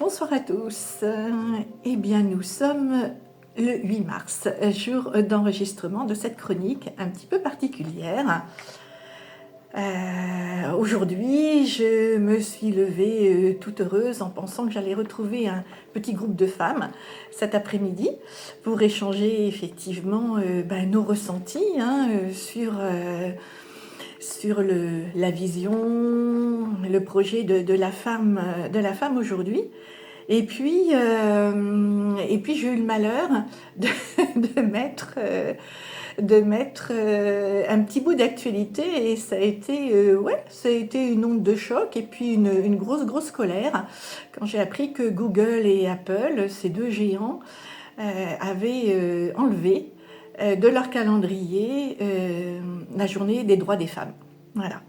Bonsoir à tous. Eh bien, nous sommes le 8 mars, jour d'enregistrement de cette chronique un petit peu particulière. Aujourd'hui, je me suis levée toute heureuse en pensant que j'allais retrouver un petit groupe de femmes cet après-midi pour échanger effectivement nos ressentis sur la vision, le projet de la femme aujourd'hui. Et puis j'ai eu le malheur de, de mettre un petit bout d'actualité et ça a été une onde de choc et puis une grosse colère quand j'ai appris que Google et Apple, ces deux géants, avaient enlevé de leur calendrier la journée des droits des femmes. Voilà.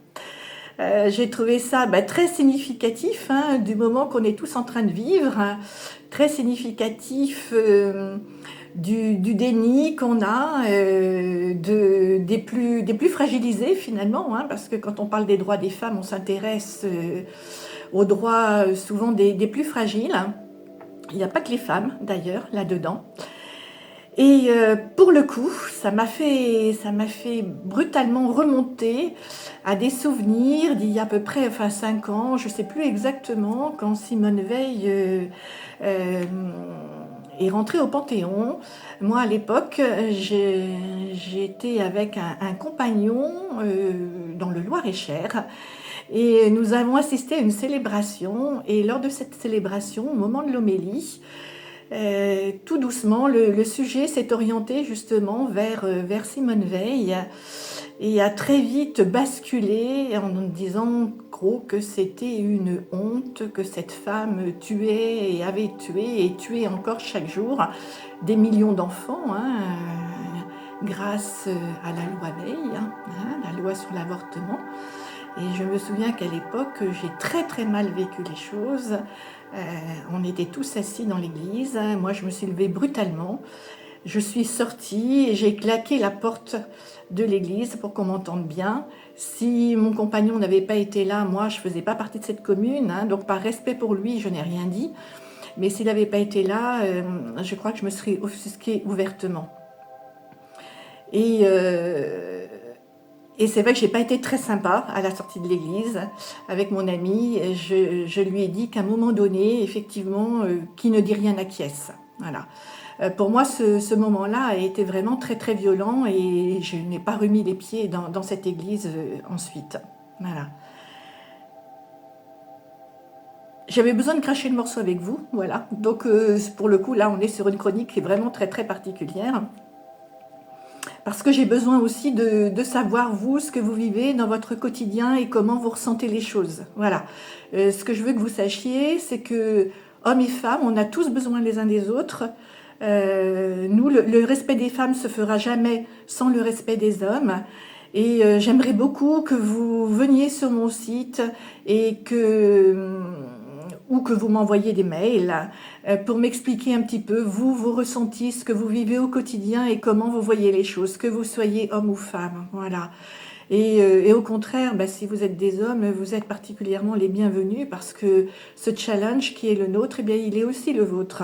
J'ai trouvé ça très significatif du moment qu'on est tous en train de vivre, très significatif du déni qu'on a des plus fragilisés finalement, parce que quand on parle des droits des femmes, on s'intéresse aux droits souvent des plus fragiles. Il n'y a pas que les femmes d'ailleurs là-dedans. Et pour le coup, ça m'a fait brutalement remonter à des souvenirs d'il y a à peu près 5 ans, je ne sais plus exactement, quand Simone Veil est rentrée au Panthéon. Moi, à l'époque, j'étais avec un compagnon dans le Loir-et-Cher. Et nous avons assisté à une célébration. Et lors de cette célébration, au moment de l'homélie, tout doucement, le sujet s'est orienté justement vers Simone Veil et a très vite basculé en disant gros que c'était une honte que cette femme tuait et avait tué et tuait encore chaque jour des millions d'enfants grâce à la loi Veil, la loi sur l'avortement. Et je me souviens qu'à l'époque, j'ai très mal vécu les choses. On était tous assis dans l'église. Moi, je me suis levée brutalement. Je suis sortie et j'ai claqué la porte de l'église pour qu'on m'entende bien. Si mon compagnon n'avait pas été là, moi, je ne faisais pas partie de cette commune. Donc, par respect pour lui, je n'ai rien dit. Mais s'il n'avait pas été là, je crois que je me serais offusquée ouvertement. Et c'est vrai que j'ai pas été très sympa à la sortie de l'église avec mon ami. Je lui ai dit qu'à un moment donné, effectivement, qui ne dit rien n'acquiesce. Voilà. Pour moi, ce moment-là a été vraiment très violent et je n'ai pas remis les pieds dans cette église ensuite. Voilà. J'avais besoin de cracher le morceau avec vous, voilà. Donc pour le coup, là, on est sur une chronique qui est vraiment très particulière. Parce que j'ai besoin aussi de savoir, vous, ce que vous vivez dans votre quotidien et comment vous ressentez les choses. Voilà. Ce que je veux que vous sachiez, c'est que, hommes et femmes, on a tous besoin les uns des autres. Nous, le respect des femmes se fera jamais sans le respect des hommes. Et j'aimerais beaucoup que vous veniez sur mon site et ou que vous m'envoyiez des mails pour m'expliquer un petit peu, vous, vos ressentis, ce que vous vivez au quotidien et comment vous voyez les choses, que vous soyez homme ou femme. Voilà. Et au contraire, si vous êtes des hommes, vous êtes particulièrement les bienvenus parce que ce challenge qui est le nôtre, eh bien, il est aussi le vôtre.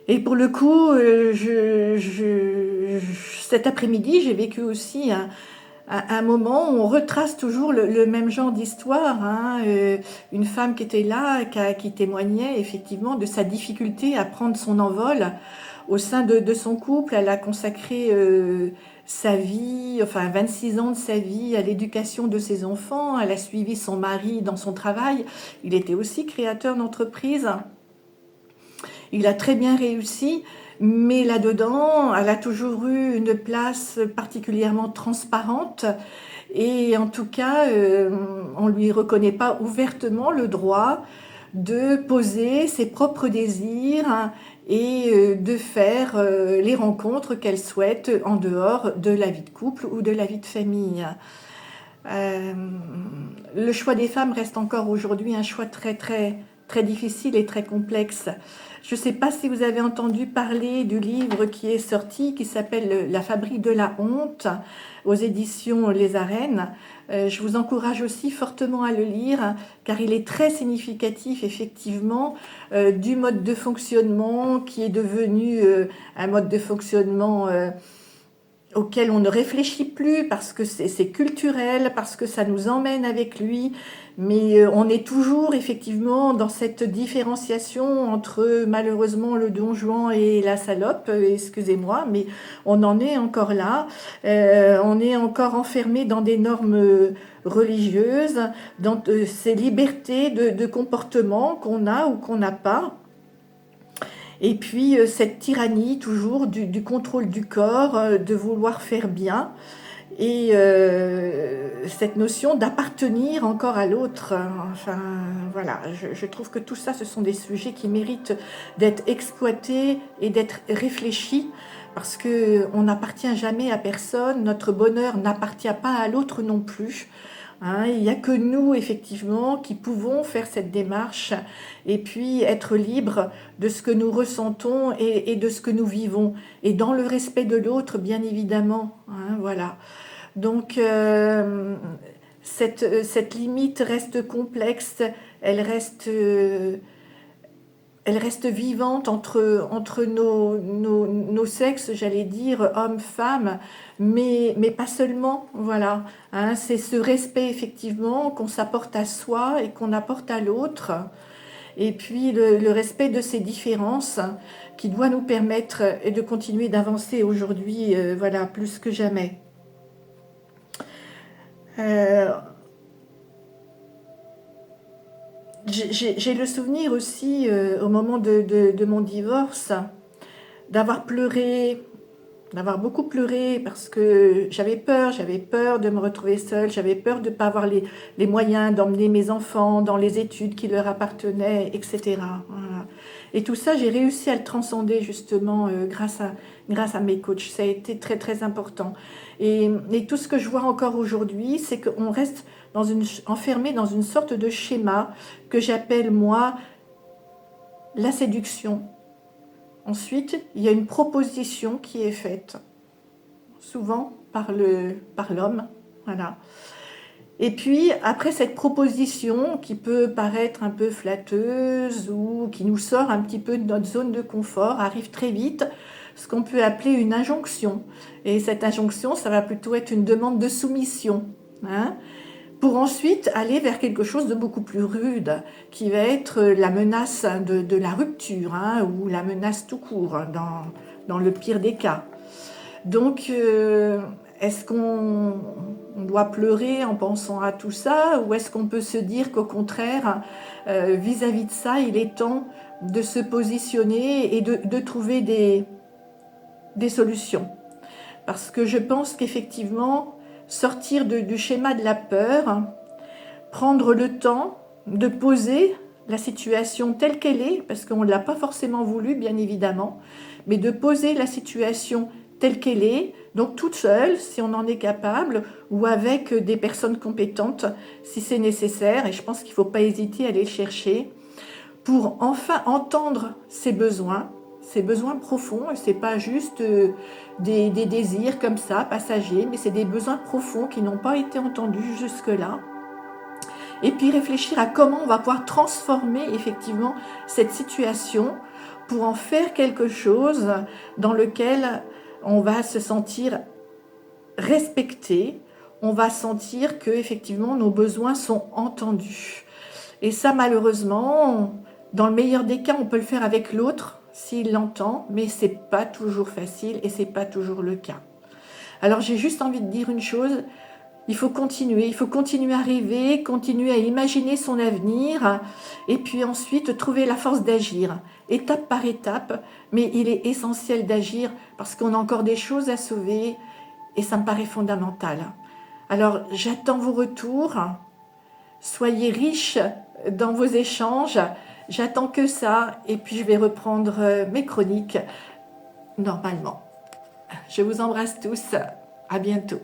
Et pour le coup, cet après-midi, j'ai vécu aussi un moment où on retrace toujours le même genre d'histoire. Une femme qui était là, qui témoignait effectivement de sa difficulté à prendre son envol au sein de son couple. Elle a consacré sa vie, 26 ans de sa vie à l'éducation de ses enfants. Elle a suivi son mari dans son travail. Il était aussi créateur d'entreprise. Il a très bien réussi, mais là-dedans, elle a toujours eu une place particulièrement transparente et en tout cas, on ne lui reconnaît pas ouvertement le droit de poser ses propres désirs et de faire les rencontres qu'elle souhaite en dehors de la vie de couple ou de la vie de famille. Le choix des femmes reste encore aujourd'hui un choix très très difficile et très complexe. Je ne sais pas si vous avez entendu parler du livre qui est sorti, qui s'appelle La fabrique de la honte, aux éditions Les Arènes. Je vous encourage aussi fortement à le lire, car il est très significatif, effectivement, du mode de fonctionnement qui est devenu un mode de fonctionnement auquel on ne réfléchit plus parce que c'est culturel, parce que ça nous emmène avec lui, mais on est toujours effectivement dans cette différenciation entre malheureusement le Don Juan et la salope, excusez-moi, mais on en est encore là. On est encore enfermé dans des normes religieuses, dans ces libertés de comportement qu'on a ou qu'on n'a pas. Et puis cette tyrannie toujours du contrôle du corps, de vouloir faire bien, et cette notion d'appartenir encore à l'autre. Enfin voilà, je trouve que tout ça, ce sont des sujets qui méritent d'être exploités et d'être réfléchis, parce qu'on n'appartient jamais à personne, notre bonheur n'appartient pas à l'autre non plus. Hein, il n'y a que nous, effectivement, qui pouvons faire cette démarche et puis être libres de ce que nous ressentons et de ce que nous vivons. Et dans le respect de l'autre, bien évidemment. Hein, voilà. Donc, cette limite reste complexe, elle reste, elle reste vivante entre nos sexes, j'allais dire, hommes, femmes, mais pas seulement, voilà. Hein, c'est ce respect, effectivement, qu'on s'apporte à soi et qu'on apporte à l'autre, et puis le respect de ces différences qui doit nous permettre de continuer d'avancer aujourd'hui, voilà, plus que jamais. Euh, j'ai le souvenir aussi, au moment de mon divorce, d'avoir pleuré, d'avoir beaucoup pleuré parce que j'avais peur de me retrouver seule, j'avais peur de ne pas avoir les moyens d'emmener mes enfants dans les études qui leur appartenaient, etc. Voilà. Et tout ça, j'ai réussi à le transcender justement grâce à mes coachs. Ça a été très très important. Et tout ce que je vois encore aujourd'hui, c'est qu'on reste enfermé dans une sorte de schéma que j'appelle moi la séduction. Ensuite, il y a une proposition qui est faite, souvent par l'homme, voilà. Et puis, après cette proposition, qui peut paraître un peu flatteuse ou qui nous sort un petit peu de notre zone de confort, arrive très vite ce qu'on peut appeler une injonction. Et cette injonction, ça va plutôt être une demande de soumission, hein, pour ensuite aller vers quelque chose de beaucoup plus rude, qui va être la menace de la rupture, hein, ou la menace tout court, dans le pire des cas. Donc, est-ce qu'on doit pleurer en pensant à tout ça, ou est-ce qu'on peut se dire qu'au contraire, vis-à-vis de ça, il est temps de se positionner et de trouver des solutions? Parce que je pense qu'effectivement, sortir du schéma de la peur, prendre le temps de poser la situation telle qu'elle est, parce qu'on ne l'a pas forcément voulu, bien évidemment, mais de poser la situation telle qu'elle est, donc toute seule, si on en est capable, ou avec des personnes compétentes, si c'est nécessaire, et je pense qu'il ne faut pas hésiter à aller le chercher, pour enfin entendre ses besoins profonds, et c'est pas juste des désirs comme ça, passagers, mais c'est des besoins profonds qui n'ont pas été entendus jusque-là. Et puis réfléchir à comment on va pouvoir transformer effectivement cette situation pour en faire quelque chose dans lequel on va se sentir respecté, on va sentir que effectivement nos besoins sont entendus. Et ça, malheureusement, dans le meilleur des cas, on peut le faire avec l'autre s'il l'entend, mais c'est pas toujours facile et c'est pas toujours le cas. Alors j'ai juste envie de dire une chose, il faut continuer à rêver, continuer à imaginer son avenir, et puis ensuite trouver la force d'agir, étape par étape, mais il est essentiel d'agir parce qu'on a encore des choses à sauver, et ça me paraît fondamental. Alors j'attends vos retours, soyez riches dans vos échanges, j'attends que ça, et puis je vais reprendre mes chroniques normalement. Je vous embrasse tous, à bientôt.